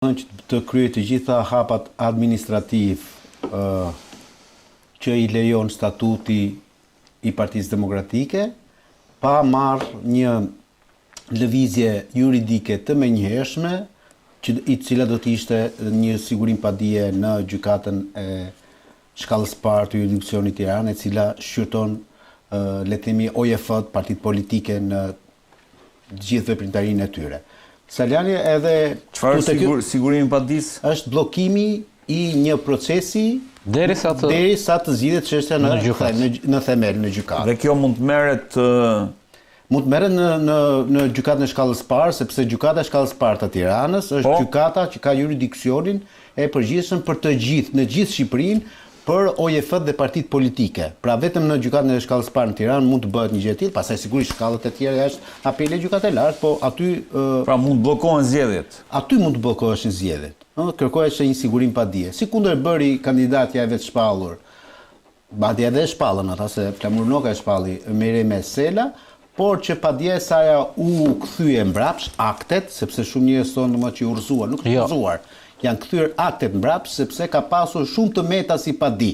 Të kryet të gjitha hapat administrativ që i lejon statuti i Partisë Demokratike, pa marrë një lëvizje juridike të menjëhershme, i cila do të ishte një sigurim padije në gjykatën e shkallës parë të jurisdiksionit Tiranë, e cila shqyrton le të themi OJF-t, partitë politike në gjithë veprimtarinë e tyre. Saljani edhe... Çfarë sigurimi padisë? Është bllokimi i një procesi derisa të zgjidhet çështja në themel në gjykatë. Dhe kjo mund të merret në gjykatën e shkallës parë, sepse gjykata e shkallës parë të Tiranës është gjykata që ka jurisdiksionin e përgjithshëm për të gjithë, në gjithë Shqipërinë, për OJF dhe partitë politike. Pra vetëm në gjykatën e shkallës parë në Tiranë mund të bëhet një gjë e tillë, pastaj sigurisht shkallët e tjera është apeli e gjykatë e lartë, po aty pra mund të bllokohen zgjedhjet. Aty mund të bllokoheshin zgjedhjet. Kërkohet një sigurim padije. Sikundër bëri kandidatja e vetë shpallur, madje edhe e shpallën ata, se Flamur Noka e shpalli Mereme Sela, por që padje saj u kthye mbrapsht aktet, sepse shumë njerëz thonë domosdoshmë që u urzuar, nuk u urzuar. Janë kthyer aktet mbrapsht sepse ka pasur shumë të meta si padi.